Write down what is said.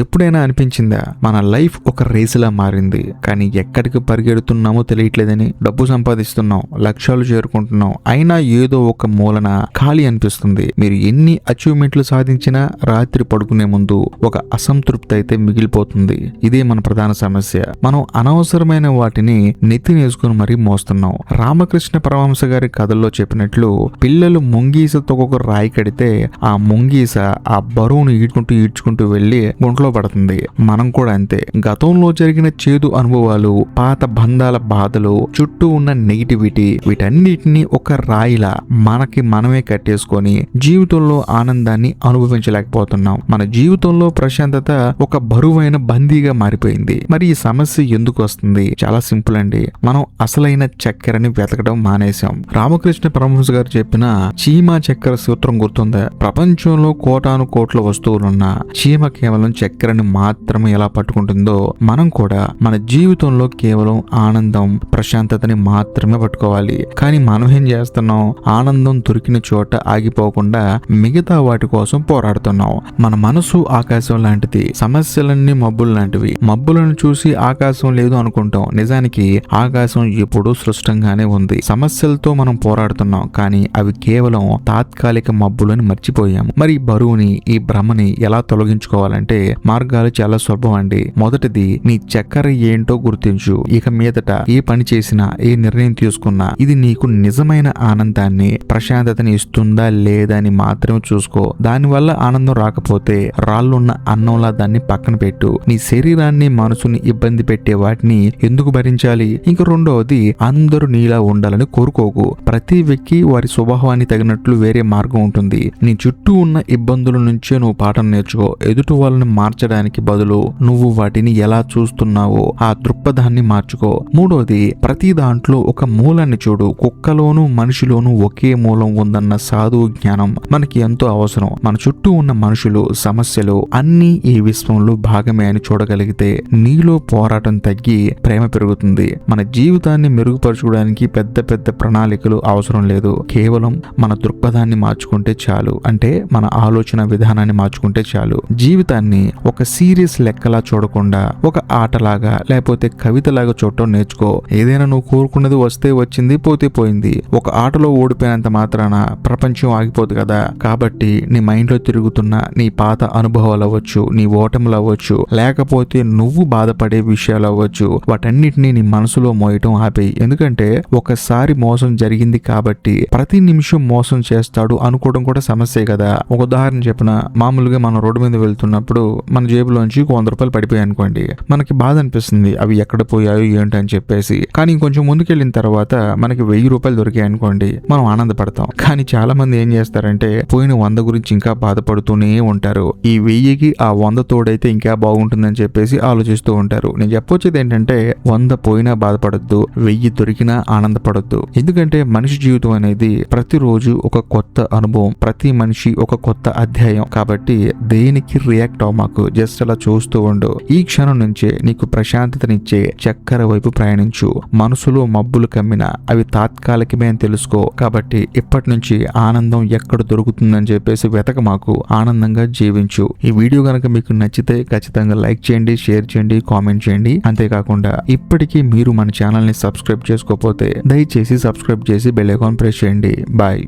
ఎప్పుడైనా అనిపించిందా మన లైఫ్ ఒక రేసులా మారింది, కానీ ఎక్కడికి పరిగెడుతున్నామో తెలియట్లేదని? డబ్బు సంపాదిస్తున్నాం, లక్ష్యాలు చేరుకుంటున్నాం, అయినా ఏదో ఒక మూలన ఖాళీ అనిపిస్తుంది. మీరు ఎన్ని అచీవ్మెంట్లు సాధించినా రాత్రి పడుకునే ముందు ఒక అసంతృప్తి అయితే మిగిలిపోతుంది. ఇదే మన ప్రధాన సమస్య. మనం అనవసరమైన వాటిని నెత్తినేసుకుని మరీ మోస్తున్నాం. రామకృష్ణ పరమహంస గారి కథల్లో చెప్పినట్లు పిల్లలు ముంగీసతో ఒక రాయి కడితే ఆ ముంగీస ఆ బరువును ఈడ్చుకుంటూ వెళ్లి గుంటలో పడుతుంది. మనం కూడా అంతే. గతంలో జరిగిన చేదు అనుభవాలు, పాత బంధాల బాధలు, చుట్టూ ఉన్న నెగిటివిటీ, వీటన్నిటిని ఒక రాయిలా మనకి మనమే కట్టేసుకొని జీవితంలో ఆనందాన్ని అనుభవించలేకపోతున్నాం. మన జీవితంలో ప్రశాంతత ఒక బరువైన బందీగా మారిపోయింది. మరి ఈ సమస్య ఎందుకు వస్తుంది? చాలా సింపుల్ అండి. మనం అసలైన చక్కెరని వెతకడం మానేశాం. రామకృష్ణ పరమహంస గారు చెప్పిన చీమా చక్కెర సూత్రం గుర్తుందా? ప్రపంచంలో కోటాను కోట్ల వస్తువులున్నా చీమ కేవలం చక్కెరని మాత్రమే ఎలా పట్టుకుంటుందో మనం కూడా మన జీవితంలో కేవలం ఆనందం, ప్రశాంతతని మాత్రమే పట్టుకోవాలి. కానీ మనం ఏం చేస్తున్నాం? ఆనందం దొరికిన చోట ఆగిపోకుండా మిగతా వాటి కోసం పోరాడుతున్నాం. మన మనసు ఆకాశం లాంటిది, సమస్యలన్నీ మబ్బులు లాంటివి. మబ్బులను చూసి ఆకాశం లేదు అనుకుంటాం, నిజానికి ఆకాశం ఎప్పుడూ సృష్టంగానే ఉంది. సమస్యలతో మనం పోరాడుతున్నాం, కానీ అవి కేవలం తాత్కాలిక మబ్బులని మర్చిపోయాము. మరి ఈ బరువుని, ఈ భ్రమని ఎలా తొలగించుకోవాలంటే మార్గాలు చాలా సులభం అండి. మొదటిది, నీ చక్కెర ఏంటో గుర్తించు. ఇక మీదట ఏ పని చేసినా, ఏ నిర్ణయం తీసుకున్నా ఇది నీకు నిజమైన ఆనందాన్ని, ప్రశాంతతని ఇస్తుందా లేదా అని మాత్రమే చూసుకో. దానివల్ల ఆనందం రాకపోతే రాళ్ళున్న అన్నంలా దాన్ని పక్కన పెట్టు. నీ శరీరాన్ని, మనసుని ఇబ్బంది పెట్టే వాటిని ఎందుకు భరించాలి? ఇంక రెండవది, అందరూ నీలా ఉండాలని కోరుకోకు. ప్రతి వ్యక్తి వారి స్వభావాన్ని తగినట్లు వేరే మార్గం ఉంటుంది. నీ చుట్టూ ఉన్న ఇబ్బందుల నుంచే నువ్వు పాఠం నేర్చుకో. ఎదుటి వాళ్ళని మార్చడానికి బదులు నువ్వు వాటిని ఎలా చూస్తున్నావో ఆ దృక్పథాన్ని మార్చుకో. మూడోది, ప్రతి దాంట్లో ఒక మూలాన్ని చూడు. కుక్కలోను మనిషిలోను ఒకే మూలం ఉందన్న సాధువు జ్ఞానం మనకి ఎంతో అవసరం. మన చుట్టూ ఉన్న మనుషులు, సమస్యలు అన్నీ ఈ విశ్వంలో భాగమే అని చూడగలిగితే నీలో పోరాటం తగ్గి ప్రేమ పెరుగుతుంది. మన జీవితాన్ని మెరుగుపరచుకోవడానికి పెద్ద పెద్ద ప్రణాళికలు అవసరం లేదు. కేవలం మన దృక్పథాన్ని మార్చుకుంటే చాలు. అంటే మన ఆలోచన విధానాన్ని మార్చుకుంటే చాలు. జీవితాన్ని ఒక సీరియస్ లెక్కలా చూడకుండా ఒక ఆటలాగా లేకపోతే కవితలాగా చూడటం నేర్చుకో. ఏదైనా నువ్వు కోరుకున్నది వస్తే వచ్చింది, పోతే పోయింది. ఒక ఆటలో ఓడిపోయినంత మాత్రాన ప్రపంచం ఆగిపోదు కదా. కాబట్టి నీ మైండ్ లో తిరుగుతున్న నీ పాత అనుభవాలు అవ్వచ్చు, నీ ఓటములు అవ్వచ్చు, లేకపోతే నువ్వు బాధపడే విషయాలు అవ్వచ్చు, వాటన్నిటిని నీ మనసులో మోయటం ఆపేయి. ఎందుకంటే ఒకసారి మోసం జరిగింది కాబట్టి ప్రతి నిమిషం మోసం చేస్తాడు అనుకోవడం కూడా సమస్యే కదా. ఒక ఉదాహరణ చెప్పిన, మామూలుగా మనం రోడ్డు మీద వెళ్తున్నప్పుడు మన జేబులోంచి ₹100 పడిపోయాయి అనుకోండి, మనకి బాధ అనిపిస్తుంది అవి ఎక్కడ పోయాయో ఏంటో అని చెప్పేసి. కానీ ఇంకొంచెం ముందుకెళ్ళిన తర్వాత మనకి ₹1000 దొరికాయి అనుకోండి, మనం ఆనందపడతాం. కానీ చాలా మంది ఏం చేస్తారంటే పోయిన 100 గురించి ఇంకా బాధపడుతూనే ఉంటారు. ఈ 1000కి ఆ 100 తోడైతే ఇంకా బాగుంటుందని చెప్పేసి ఆలోచిస్తూ ఉంటారు. నేను చెప్పొచ్చేది ఏంటంటే 100 పోయినా బాధపడొద్దు, 1000 దొరికినా ఆనందపడొద్దు. ఎందుకంటే మనిషి జీవితం అనేది ప్రతిరోజు ఒక కొత్త అనుభవం, ప్రతి మనిషి ఒక కొత్త అధ్యాయం. కాబట్టి దేనికి రియాక్ట్ అవ్వమాకు, జస్ట్ అలా చూస్తూ ఉండు. ఈ క్షణం నుంచే నీకు ప్రశాంతతనిచ్చే చక్కెర వైపు ప్రయాణించు. మనసులో మబ్బులు కమ్మినా అవి తాత్కాలికమే అని తెలుసుకో. కాబట్టి ఇప్పటి నుంచి ఆనందం ఎక్కడ దొరుకుతుందని చెప్పేసి వెతకమాకు, ఆనందంగా జీవించు. ఈ వీడియో కనుక మీకు నచ్చితే ఖచ్చితంగా లైక్ చేయండి, షేర్ చేయండి, కామెంట్ చేయండి. అంతేకాకుండా ఇప్పటికీ మీరు మన ఛానల్ ని సబ్స్క్రైబ్ చేసుకోకపోతే దయచేసి సబ్స్క్రైబ్ చేసి బెల్ ఐకాన్ ప్రెస్ చేయండి. బాయ్.